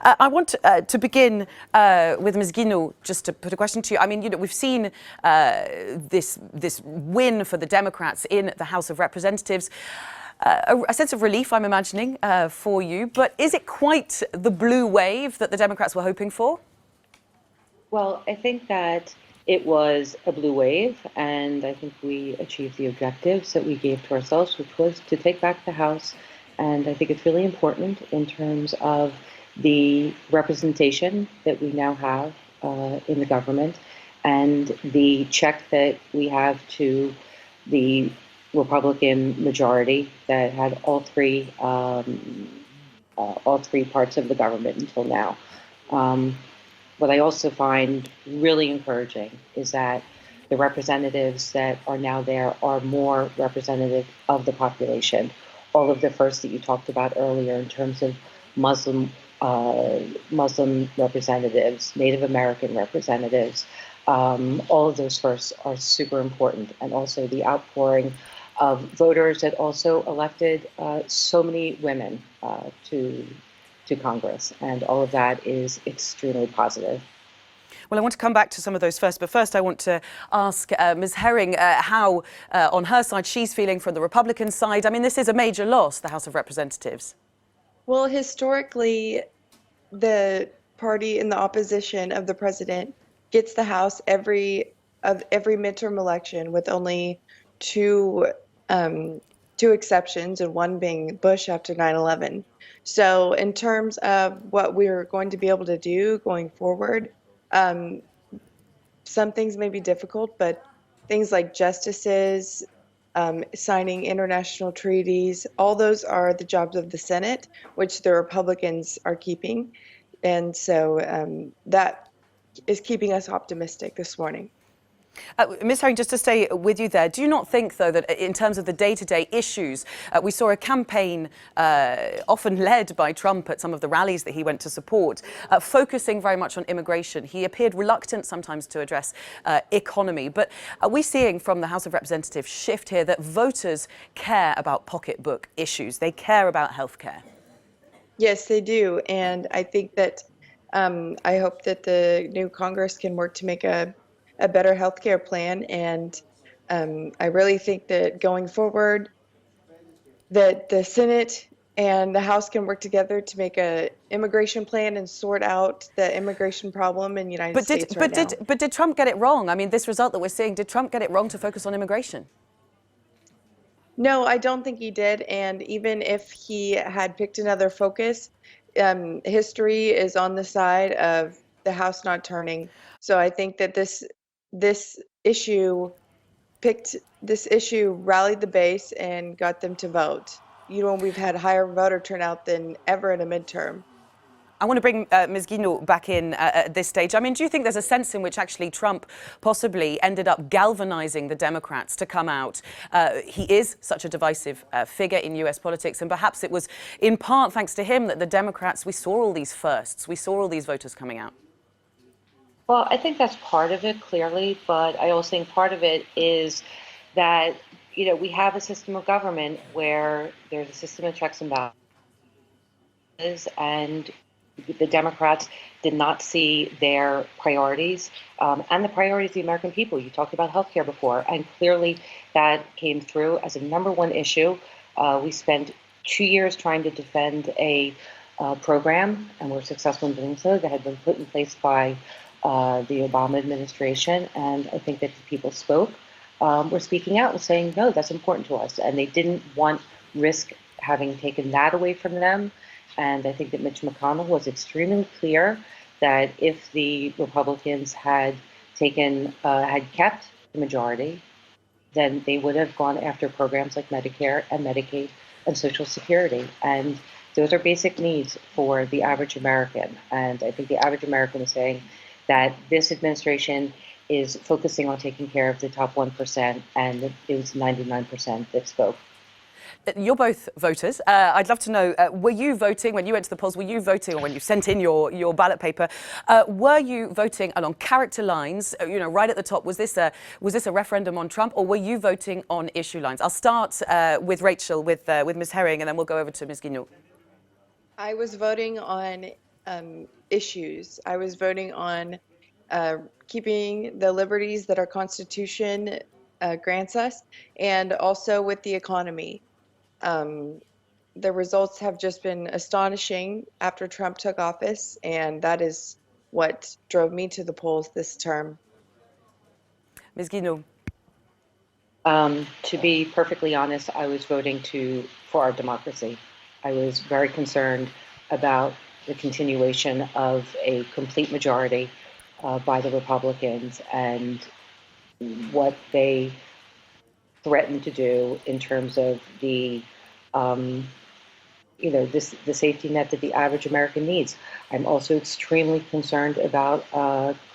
I want to begin with Ms. Guinaud, just to put a question to you. I mean, we've seen this win for the Democrats in the House of Representatives. A sense of relief, I'm imagining, for you. But is it quite the blue wave that the Democrats were hoping for? Well, I think that it was a blue wave, and I think we achieved the objectives that we gave to ourselves, which was to take back the House. And I think it's really important in terms of the representation that we now have in the government and the check that we have to the Republican majority that had all three parts of the government until now. What I also find really encouraging is that the representatives that are now there are more representative of the population. All of the firsts that you talked about earlier in terms of Muslim representatives, Native American representatives, all of those firsts are super important. And also the outpouring of voters that also elected so many women to Congress. And all of that is extremely positive. Well, I want to come back to some of those first, but first I want to ask Ms. Herring how, on her side, she's feeling from the Republican side. I mean, this is a major loss, the House of Representatives. Well, historically, the party in the opposition of the president gets the House every midterm election, with only two exceptions, and one being Bush after 9/11. So in terms of what we're going to be able to do going forward, some things may be difficult, but things like justices, signing international treaties, all those are the jobs of the Senate, which the Republicans are keeping. And so that is keeping us optimistic this morning. Ms. Herring, just to stay with you there, do you not think, though, that in terms of the day-to-day issues, we saw a campaign often led by Trump at some of the rallies that he went to support, focusing very much on immigration? He appeared reluctant sometimes to address economy. But are we seeing from the House of Representatives shift here that voters care about pocketbook issues? They care about healthcare? Yes, they do. And I think that I hope that the new Congress can work to make a better healthcare plan. And I really think that going forward, that the Senate and the House can work together to make an immigration plan and sort out the immigration problem in the United States right now. But did Trump get it wrong? I mean, this result that we're seeing, did Trump get it wrong to focus on immigration? No, I don't think he did. And even if he had picked another focus, history is on the side of the House not turning. So I think that this issue rallied the base and got them to vote. We've had higher voter turnout than ever in a midterm. I want to bring Ms. Guinaud back in at this stage. I mean, do you think there's a sense in which actually Trump possibly ended up galvanizing the Democrats to come out? He is such a divisive figure in US politics, and perhaps it was in part thanks to him that the Democrats, we saw all these firsts, we saw all these voters coming out. Well, I think that's part of it, clearly, but I also think part of it is that, we have a system of government where there's a system of checks and balances, and the Democrats did not see their priorities and the priorities of the American people. You talked about healthcare before, and clearly that came through as a #1 issue. We spent 2 years trying to defend a program, and we're successful in doing so, that had been put in place by the Obama administration. And I think that the people were speaking out and saying, no, that's important to us. And they didn't want risk having taken that away from them. And I think that Mitch McConnell was extremely clear that if the Republicans had kept the majority, then they would have gone after programs like Medicare and Medicaid and Social Security. And those are basic needs for the average American. And I think the average American is saying that this administration is focusing on taking care of the top 1%, and it was 99% that spoke. You're both voters. I'd love to know, were you voting when you went to the polls? Were you voting, or when you sent in your ballot paper? Were you voting along character lines? Right at the top, was this a referendum on Trump, or were you voting on issue lines? I'll start with Rachel, with Ms. Herring, and then we'll go over to Ms. Guinaud. I was voting on issues. I was voting on keeping the liberties that our Constitution grants us, and also with the economy. Um, the results have just been astonishing after Trump took office, and that is what drove me to the polls this term. Ms. Guinaud. To be perfectly honest, I was voting for our democracy. I was very concerned about the continuation of a complete majority by the Republicans and what they threatened to do in terms of um, the safety net that the average American needs. I'm also extremely concerned about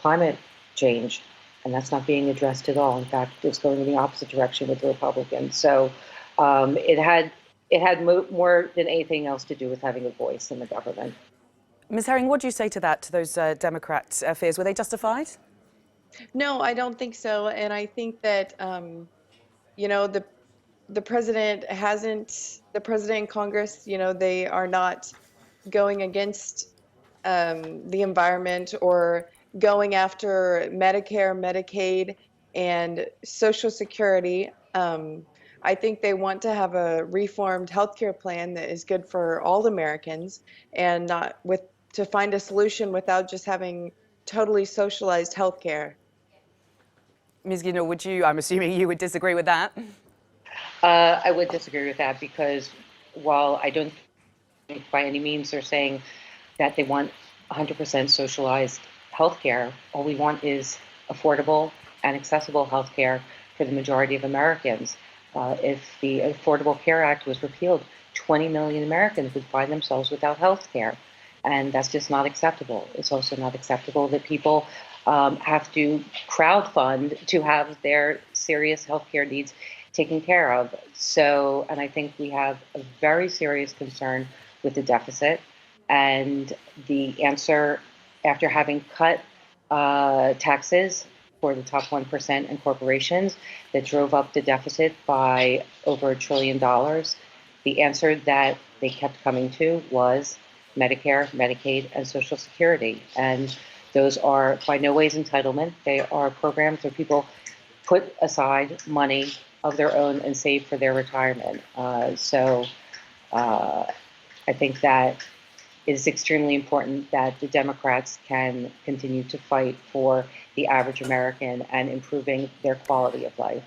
climate change, and that's not being addressed at all. In fact, it's going in the opposite direction with the Republicans. So it had more than anything else to do with having a voice in the government. Ms. Herring, what do you say to that, to those Democrat fears? Were they justified? No, I don't think so, and I think that you know the president hasn't the president and Congress, they are not going against the environment or going after Medicare, Medicaid, and Social Security. I think they want to have a reformed healthcare plan that is good for all Americans, and not to find a solution without just having totally socialized healthcare. Ms. Guinaud, I'm assuming you would disagree with that? I would disagree with that because while I don't think by any means they're saying that they want 100% socialized healthcare, all we want is affordable and accessible healthcare for the majority of Americans. If the Affordable Care Act was repealed, 20 million Americans would find themselves without health care. And that's just not acceptable. It's also not acceptable that people have to crowdfund to have their serious healthcare needs taken care of. So, and I think we have a very serious concern with the deficit. And the answer, after having cut taxes for the top 1% and corporations that drove up the deficit by over $1 trillion, the answer that they kept coming to was Medicare, Medicaid, and Social Security. And those are by no ways entitlement. They are programs where people put aside money of their own and save for their retirement. So I think that it is extremely important that the Democrats can continue to fight for the average American and improving their quality of life.